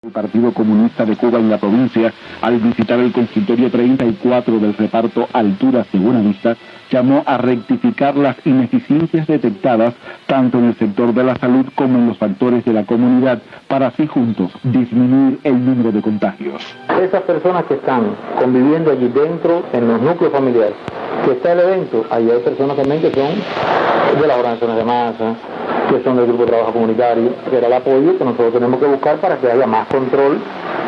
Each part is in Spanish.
El Partido Comunista de Cuba en la provincia, al visitar el consultorio 34 del reparto Alturas de Buenavista, llamó a rectificar las ineficiencias detectadas tanto en el sector de la salud como en los factores de la comunidad para así juntos disminuir el número de contagios. Esas personas que están conviviendo allí dentro, en los núcleos familiares, que está el evento, allí hay personas también que son de las organizaciones de masa, que son del grupo de trabajo comunitario, que era el apoyo que nosotros tenemos que buscar para que haya más control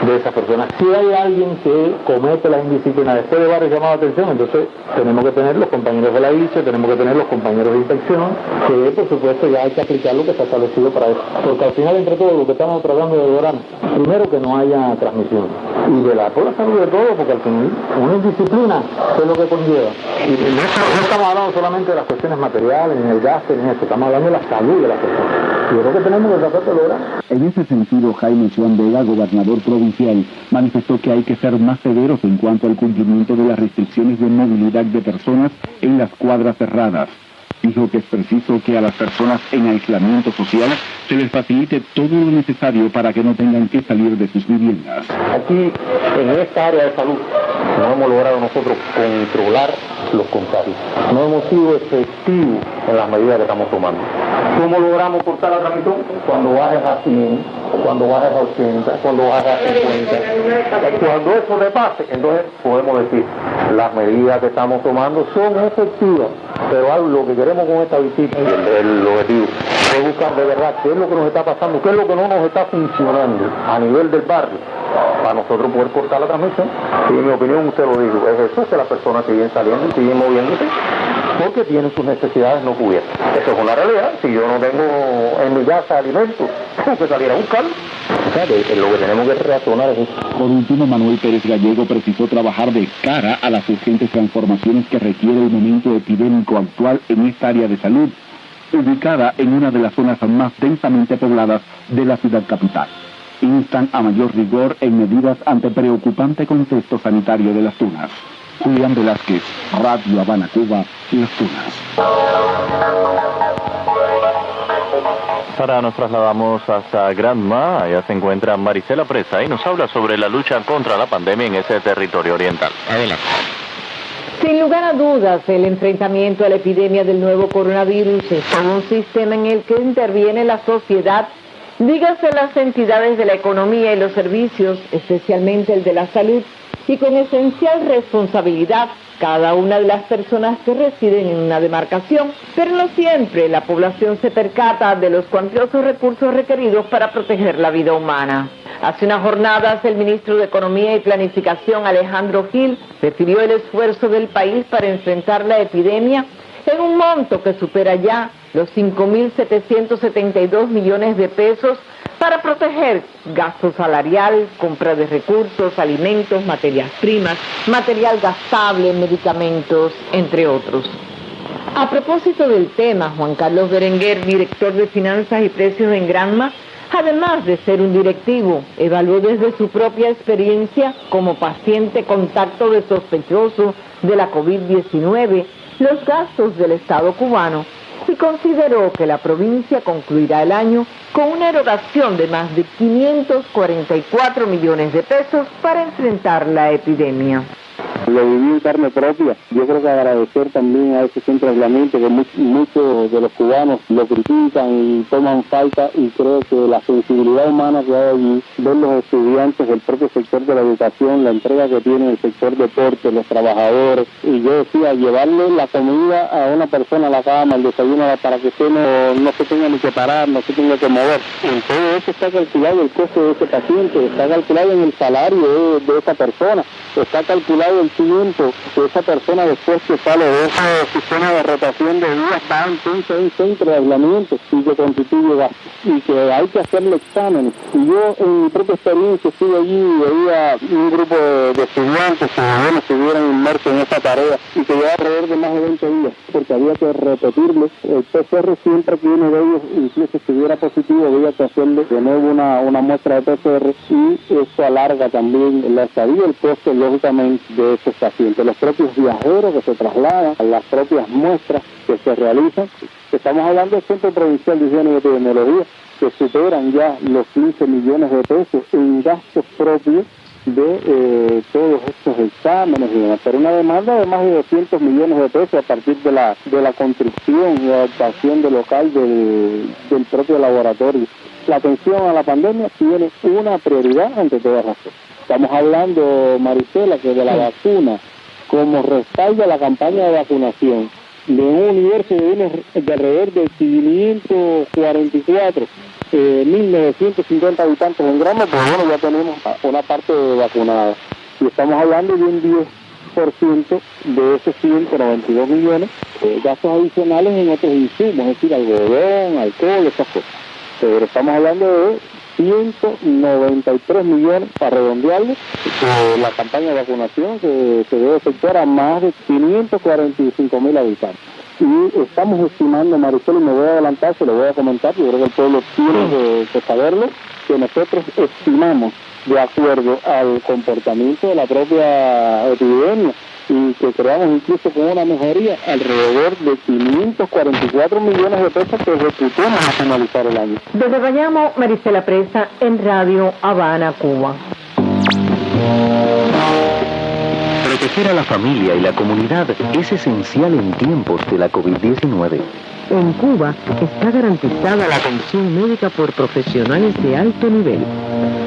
de esas personas. Si hay alguien que comete las indisciplinas después de varios llamados de atención, entonces tenemos que tener los compañeros de la ICE, tenemos que tener los compañeros de inspección, que por supuesto ya hay que aplicar lo que está establecido para eso. Porque al final, entre todo, lo que estamos tratando de lograr, primero que no haya transmisión, y velar por la salud de todos, porque al final una indisciplina es lo que conlleva. Y no estamos hablando solamente de las cuestiones materiales, ni el gasto, ni eso, estamos hablando de la salud de las personas. Yo creo que tenemos que tratar de lograr. En ese sentido, Jaime Juan Vega, gobernador provincial, manifestó que hay que ser más severos en cuanto al cumplimiento de las restricciones de movilidad de personas en las cuadras cerradas. Dijo que es preciso que a las personas en aislamiento social se les facilite todo lo necesario para que no tengan que salir de sus viviendas. Aquí, en esta área de salud, no hemos logrado nosotros controlar los contagios. No hemos sido efectivos en las medidas que estamos tomando. ¿Cómo logramos cortar la transmisión? Cuando bajes a 100, cuando bajes a 80, cuando bajes a 50. Cuando eso te pase, entonces podemos decir, las medidas que estamos tomando son efectivas, pero lo que queremos con esta visita, el objetivo, es buscar de verdad qué es lo que nos está pasando, qué es lo que no nos está funcionando a nivel del barrio, para nosotros poder cortar la transmisión. Y en mi opinión, usted lo dijo, es eso, que las personas siguen saliendo y siguen moviéndose, porque tienen sus necesidades no cubiertas. Eso es una realidad. Si yo no tengo en mi casa alimentos, tengo que salir a buscarlo. O sea, lo que tenemos que reaccionar es eso. Por último, Manuel Pérez Gallego precisó trabajar de cara a las urgentes transformaciones que requiere el momento epidémico actual en esta área de salud, ubicada en una de las zonas más densamente pobladas de la ciudad capital. Instan a mayor rigor en medidas ante preocupante contexto sanitario de Las Tunas. Julián Velázquez, Radio Habana, Cuba, Las Tunas. Ahora nos trasladamos hasta Granma. Allá se encuentra Marisela Presa y nos habla sobre la lucha contra la pandemia en ese territorio oriental. Adelante. Sin lugar a dudas, el enfrentamiento a la epidemia del nuevo coronavirus es todo un sistema en el que interviene la sociedad, dígase las entidades de la economía y los servicios, especialmente el de la salud, y con esencial responsabilidad cada una de las personas que residen en una demarcación, pero no siempre la población se percata de los cuantiosos recursos requeridos para proteger la vida humana. Hace unas jornadas, el ministro de Economía y Planificación, Alejandro Gil, refirió el esfuerzo del país para enfrentar la epidemia en un monto que supera ya los 5.772 millones de pesos para proteger gasto salarial, compra de recursos, alimentos, materias primas, material gastable, medicamentos, entre otros. A propósito del tema, Juan Carlos Berenguer, director de Finanzas y Precios en Granma, además de ser un directivo, evaluó desde su propia experiencia como paciente contacto de sospechoso de la COVID-19 los gastos del Estado cubano y consideró que la provincia concluirá el año con una erogación de más de 544 millones de pesos para enfrentar la epidemia. Lo viví en carne propia. Yo creo que agradecer también a ese centro de aislamiento, que muchos de los cubanos lo critican y toman falta, y creo que la sensibilidad humana que hay allí, ver los estudiantes del propio sector de la educación, la entrega que tiene el sector deporte, los trabajadores, y yo decía, llevarle la comida a una persona a la cama, el desayuno, para que usted no se tenga ni que parar, no se tenga que mover. En todo eso está calculado el costo de ese paciente, está calculado en el salario de esa persona, está calculado el tiempo que esa persona después que sale de ese sistema de rotación de días va entonces a un centro de aislamiento y que constituye gasto y que hay que hacerle exámenes. Y yo en mi propia experiencia estuve allí y veía un grupo de estudiantes que bueno, estuvieran inmersos en esa tarea y que llevaba alrededor de más de 20 días porque había que repetirle el PCR siempre que uno de ellos incluso estuviera positivo, había que hacerle de nuevo una muestra de PCR y eso alarga también la estadía, el costo lógicamente de esos pacientes, los propios viajeros que se trasladan, las propias muestras que se realizan. Estamos hablando del Centro Provincial de Higiene y Epidemiología, que superan ya los 15 millones de pesos en gastos propios de todos estos exámenes y demás, pero una demanda de más de 200 millones de pesos a partir de la construcción y adaptación del local del propio laboratorio. La atención a la pandemia tiene una prioridad ante todas las cosas. Estamos hablando, Marisela, que de la vacuna, como respalda la campaña de vacunación de un universo de alrededor de 544 1.950 habitantes en Granma, pues bueno, ya tenemos una parte vacunada. Y estamos hablando de un 10% de esos 192 millones gastos adicionales en otros insumos, es decir, algodón, alcohol, esas cosas. Pero estamos hablando de 193 millones, para redondearlo, la campaña de vacunación que se debe efectuar a más de 545.000 habitantes. Y estamos estimando, Marisol, y me voy a adelantar, se lo voy a comentar, yo creo que el pueblo tiene que saberlo, que nosotros estimamos, de acuerdo al comportamiento de la propia epidemia, y que creamos incluso con una mejoría alrededor de 544 millones de pesos que ejecutemos a finalizar el año. Desde Bayamo, Marisela Presa, en Radio Habana, Cuba. Proteger a la familia y la comunidad es esencial en tiempos de la COVID-19. En Cuba está garantizada la atención médica por profesionales de alto nivel.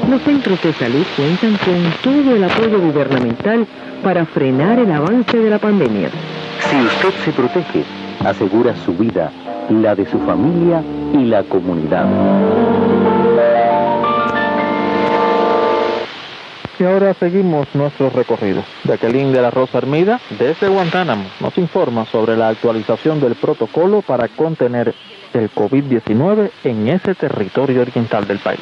Los centros de salud cuentan con todo el apoyo gubernamental para frenar el avance de la pandemia. Si usted se protege, asegura su vida, la de su familia y la comunidad. Y ahora seguimos nuestro recorrido. Jacqueline de la Rosa Hermida, desde Guantánamo, nos informa sobre la actualización del protocolo para contener el COVID-19 en ese territorio oriental del país.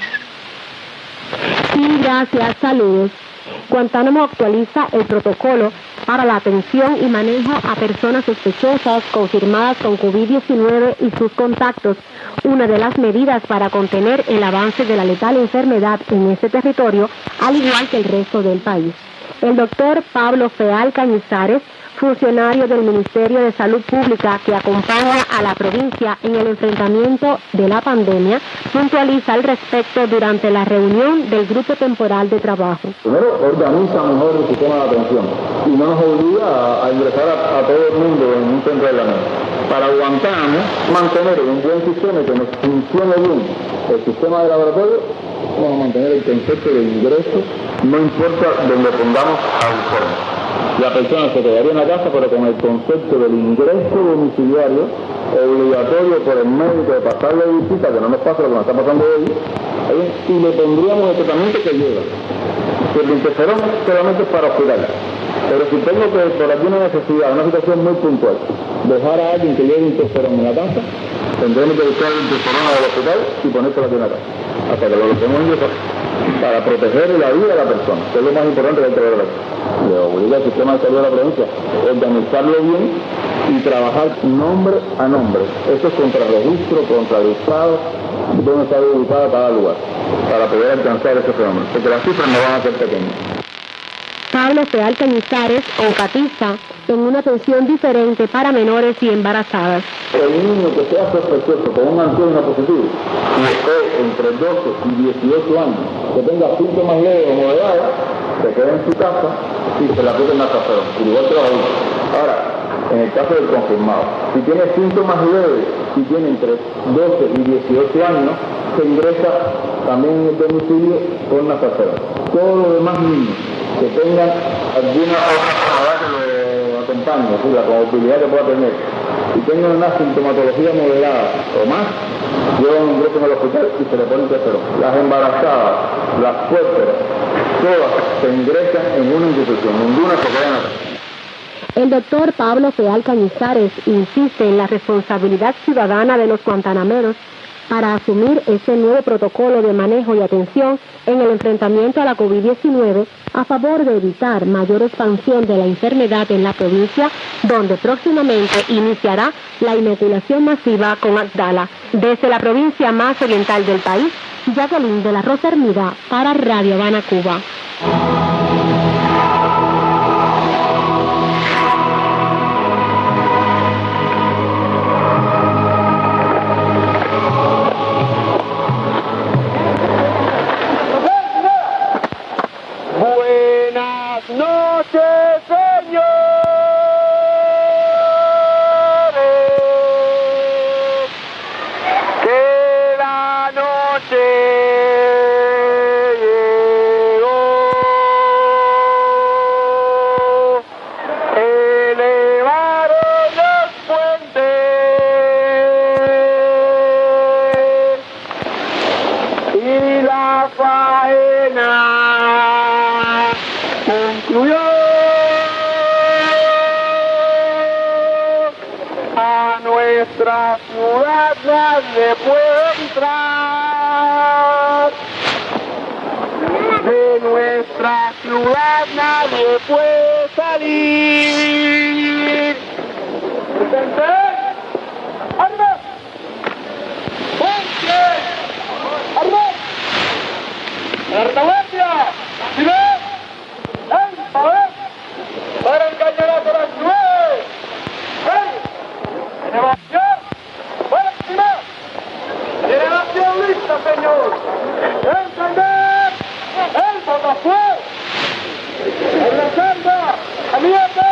Sí, gracias, saludos. Guantánamo actualiza el protocolo para la atención y manejo a personas sospechosas confirmadas con COVID-19 y sus contactos, una de las medidas para contener el avance de la letal enfermedad en ese territorio, al igual que el resto del país. El doctor Pablo Feal Cañizares, funcionario del Ministerio de Salud Pública que acompaña a la provincia en el enfrentamiento de la pandemia, puntualiza al respecto durante la reunión del Grupo Temporal de Trabajo. Primero, organiza mejor el sistema de atención y no nos obliga a ingresar a todo el mundo en un centro de la mente. Para Guantánamo, mantener un buen sistema que nos funcione bien el sistema de laboratorio, vamos a mantener el concepto de ingreso, no importa donde pongamos al informe. La persona se quedaría en la casa, pero con el concepto del ingreso domiciliario obligatorio por el médico de pasarle visita, que no nos pasa lo que nos está pasando hoy, y le pondríamos el tratamiento que lleva. Que el interferón solamente es para hospital. Pero si tengo que, por alguna necesidad, una situación muy puntual, dejar a alguien que lleve interferón en la casa, tendremos que buscar el interferón al hospital y ponérselo aquí en la casa, hasta que lo dejemos ingresar, para proteger la vida de la persona, que es lo más importante que hay que ver aquí. Le obliga al sistema de salud de la provincia a organizarlo bien y trabajar nombre a nombre. Esto es contra registro, contra el Estado, donde está ubicado cada lugar, para poder alcanzar ese fenómeno, porque las cifras no van a ser pequeñas. Pablo Feal Cañizares enfatiza en una atención diferente para menores y embarazadas. El niño que sea sospechoso con un antígeno positivo y esté entre 12 y 18 años, que tenga síntomas leves o moderados, se quede en su casa y se le aplique el naproxeno, igual que los adultos. Ahora, en el caso del confirmado, si tiene síntomas leves y tiene entre 12 y 18 años, se ingresa también en el domicilio con naproxeno. Todos los demás niños que tengan alguna otra enfermedad que lo acompañe, es decir, la comorbilidad que pueda tener, y tengan una sintomatología moderada o más, llevan un ingreso en el hospital y se le pone interferón. Las embarazadas, las puérperas, todas se ingresan en una institución, ninguna se queda en la casa. El doctor Pablo Feal Cañizares insiste en la responsabilidad ciudadana de los guantanameros para asumir ese nuevo protocolo de manejo y atención en el enfrentamiento a la COVID-19 a favor de evitar mayor expansión de la enfermedad en la provincia, donde próximamente iniciará la inoculación masiva con Abdala. Desde la provincia más oriental del país, Jacqueline de la Rosa Hermida para Radio Habana, Cuba. nadie puede entrar. De nuestra ciudad nadie puede salir. ¡Arma! ¡Ponche! ¡Arma! ¡La retaguardia! ¡Silencio! ¡Para el cañonazo a las 9! ¡Hey! ¡Elevación! ¡Máxima! ¡Elevación lista, señor! ¡Encender! ¡El botafuego! ¡En la senda! ¡Abierta!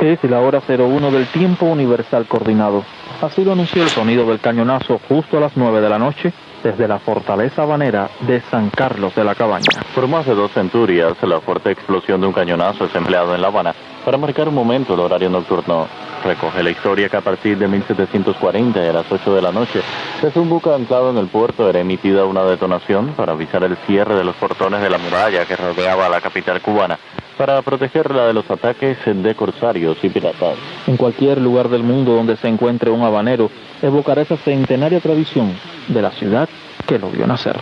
Es la hora 01 del tiempo universal coordinado. Así lo anunció el sonido del cañonazo justo a las 9 de la noche desde la fortaleza habanera de San Carlos de la Cabaña. Por más de 2 centurias, la fuerte explosión de un cañonazo es empleado en La Habana para marcar un momento el horario nocturno. Recoge la historia que a partir de 1740 y a las 8 de la noche, desde un buque anclado en el puerto era emitida una detonación para avisar el cierre de los portones de la muralla que rodeaba a la capital cubana, para protegerla de los ataques de corsarios y piratas. En cualquier lugar del mundo donde se encuentre un habanero, evocará esa centenaria tradición de la ciudad que lo vio nacer.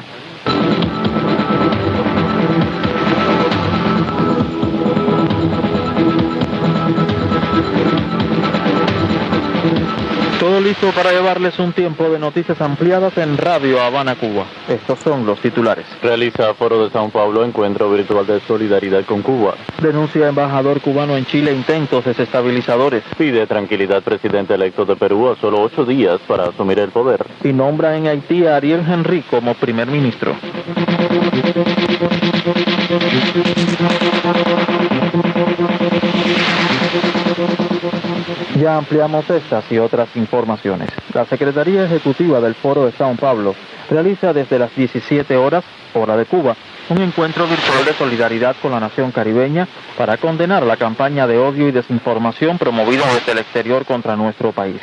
Todo listo para llevarles un tiempo de noticias ampliadas en Radio Habana, Cuba. Estos son los titulares. Realiza Foro de Sao Paulo encuentro virtual de solidaridad con Cuba. Denuncia embajador cubano en Chile intentos desestabilizadores. Pide tranquilidad presidente electo de Perú a solo 8 días para asumir el poder. Y nombra en Haití a Ariel Henry como primer ministro. Ya ampliamos estas y otras informaciones. La Secretaría Ejecutiva del Foro de Sao Paulo realiza desde las 17 horas, hora de Cuba, un encuentro virtual de solidaridad con la nación caribeña para condenar la campaña de odio y desinformación promovida desde el exterior contra nuestro país.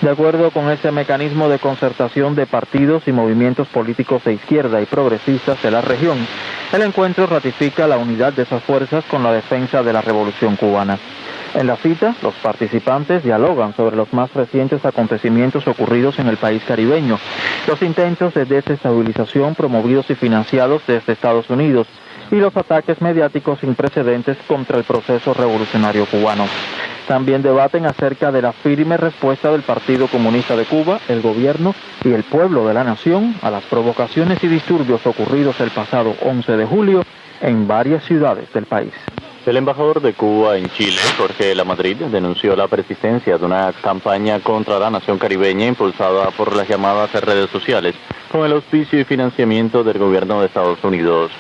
De acuerdo con ese mecanismo de concertación de partidos y movimientos políticos de izquierda y progresistas de la región, el encuentro ratifica la unidad de esas fuerzas con la defensa de la revolución cubana. En la cita, los participantes dialogan sobre los más recientes acontecimientos ocurridos en el país caribeño, los intentos de desestabilización promovidos y financiados desde Estados Unidos y los ataques mediáticos sin precedentes contra el proceso revolucionario cubano. También debaten acerca de la firme respuesta del Partido Comunista de Cuba, el gobierno y el pueblo de la nación a las provocaciones y disturbios ocurridos el pasado 11 de julio en varias ciudades del país. El embajador de Cuba en Chile, Jorge Lamadrid, denunció la persistencia de una campaña contra la nación caribeña impulsada por las llamadas redes sociales, con el auspicio y financiamiento del gobierno de Estados Unidos.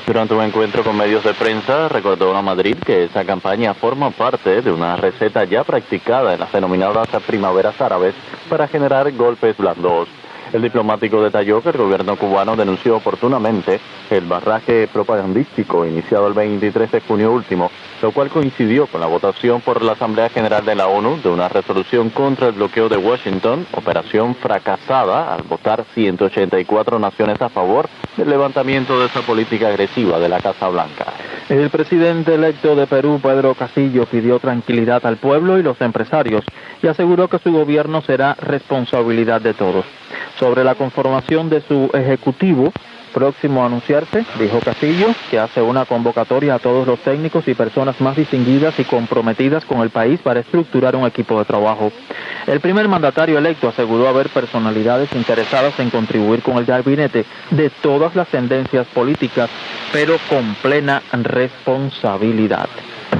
Durante un encuentro con medios de prensa, recordó a Madrid que esa campaña forma parte de una receta ya practicada en las denominadas primaveras árabes para generar golpes blandos. El diplomático detalló que el gobierno cubano denunció oportunamente el barraje propagandístico iniciado el 23 de junio último, lo cual coincidió con la votación por la Asamblea General de la ONU de una resolución contra el bloqueo de Washington, operación fracasada al votar 184 naciones a favor del levantamiento de esa política agresiva de la Casa Blanca. El presidente electo de Perú, Pedro Castillo, pidió tranquilidad al pueblo y los empresarios y aseguró que su gobierno será responsabilidad de todos. Sobre la conformación de su ejecutivo, próximo a anunciarse, dijo Castillo, que hace una convocatoria a todos los técnicos y personas más distinguidas y comprometidas con el país para estructurar un equipo de trabajo. El primer mandatario electo aseguró haber personalidades interesadas en contribuir con el gabinete de todas las tendencias políticas, pero con plena responsabilidad.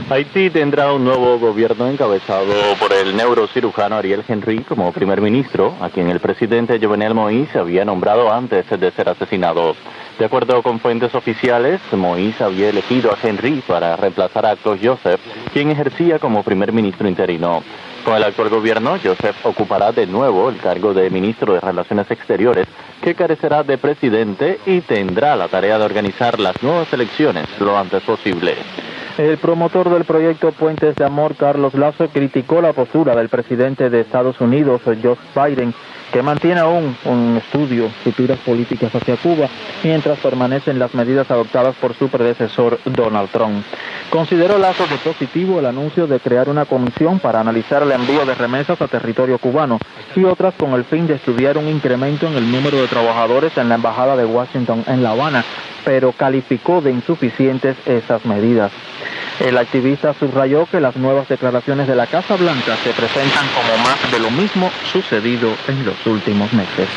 Haití tendrá un nuevo gobierno encabezado por el neurocirujano Ariel Henry como primer ministro, a quien el presidente Jovenel Moïse había nombrado antes de ser asesinado. De acuerdo con fuentes oficiales, Moïse había elegido a Henry para reemplazar a Claude Joseph, quien ejercía como primer ministro interino. Con el actual gobierno, Joseph ocupará de nuevo el cargo de ministro de Relaciones Exteriores, que carecerá de presidente y tendrá la tarea de organizar las nuevas elecciones lo antes posible. El promotor del proyecto Puentes de Amor, Carlos Lazo, criticó la postura del presidente de Estados Unidos, Joe Biden, que mantiene aún un estudio futuras políticas hacia Cuba, mientras permanecen las medidas adoptadas por su predecesor Donald Trump. Consideró Lazo de positivo el anuncio de crear una comisión para analizar el envío de remesas a territorio cubano y otras con el fin de estudiar un incremento en el número de trabajadores en la Embajada de Washington en La Habana, pero calificó de insuficientes esas medidas. El activista subrayó que las nuevas declaraciones de la Casa Blanca se presentan como más de lo mismo sucedido en los últimos meses.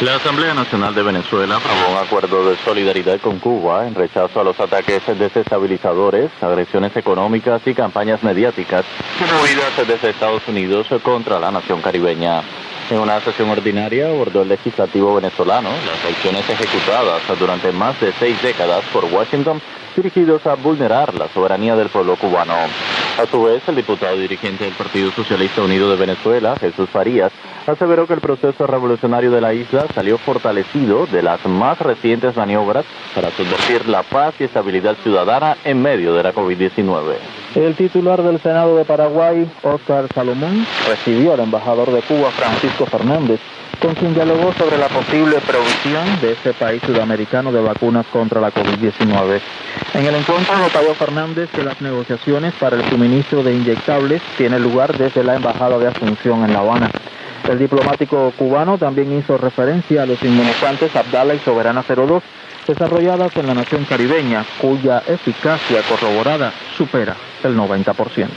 La Asamblea Nacional de Venezuela aprobó un acuerdo de solidaridad con Cuba en rechazo a los ataques desestabilizadores, agresiones económicas y campañas mediáticas promovidas desde Estados Unidos contra la nación caribeña. En una sesión ordinaria abordó el legislativo venezolano las acciones ejecutadas durante más de 6 décadas por Washington dirigidos a vulnerar la soberanía del pueblo cubano. A su vez, el diputado dirigente del Partido Socialista Unido de Venezuela, Jesús Farías, aseveró que el proceso revolucionario de la isla salió fortalecido de las más recientes maniobras para subvertir la paz y estabilidad ciudadana en medio de la COVID-19. El titular del Senado de Paraguay, Óscar Salomón, recibió al embajador de Cuba, Francisco Fernández, con quien dialogó sobre la posible provisión de ese país sudamericano de vacunas contra la COVID-19. En el encuentro detalló Fernández que las negociaciones para el suministro de inyectables tienen lugar desde la Embajada de Asunción en La Habana. El diplomático cubano también hizo referencia a los inmunizantes Abdala y Soberana 02, desarrolladas en la nación caribeña, cuya eficacia corroborada supera el 90%.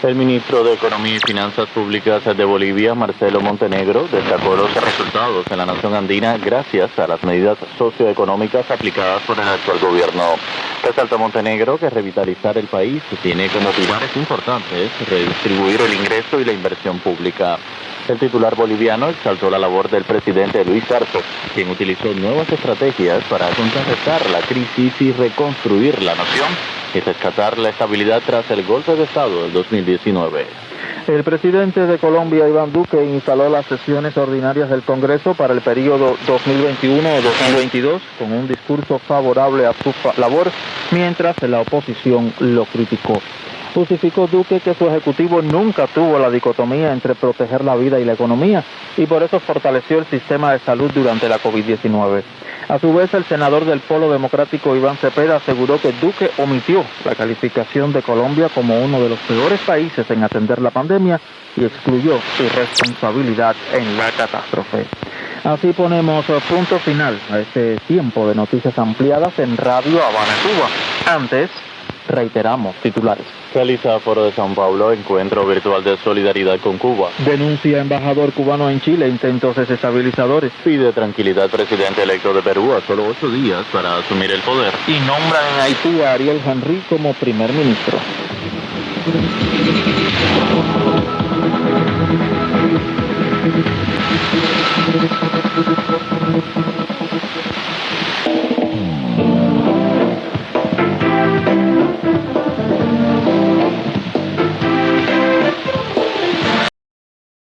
El ministro de Economía y Finanzas Públicas de Bolivia, Marcelo Montenegro, destacó los resultados en la nación andina gracias a las medidas socioeconómicas aplicadas por el actual gobierno. Resalta Montenegro que revitalizar el país tiene como pilares importantes redistribuir el ingreso y la inversión pública. El titular boliviano exaltó la labor del presidente Luis Arce, quien utilizó nuevas estrategias para contrarrestar la crisis y reconstruir la nación y rescatar la estabilidad tras el golpe de Estado del 2019. El presidente de Colombia, Iván Duque, instaló las sesiones ordinarias del Congreso para el periodo 2021-2022 con un discurso favorable a su labor, mientras la oposición lo criticó. Justificó Duque que su ejecutivo nunca tuvo la dicotomía entre proteger la vida y la economía y por eso fortaleció el sistema de salud durante la COVID-19. A su vez, el senador del Polo Democrático Iván Cepeda aseguró que Duque omitió la calificación de Colombia como uno de los peores países en atender la pandemia y excluyó su responsabilidad en la catástrofe. Así ponemos punto final a este tiempo de noticias ampliadas en Radio Habana, Cuba. Antes, reiteramos titulares. Realiza Foro de San Paulo encuentro virtual de solidaridad con Cuba. Denuncia embajador cubano en Chile intentos desestabilizadores. Pide tranquilidad presidente electo de Perú a solo 8 días para asumir el poder. Y nombra en Haití a Ariel Henry como primer ministro.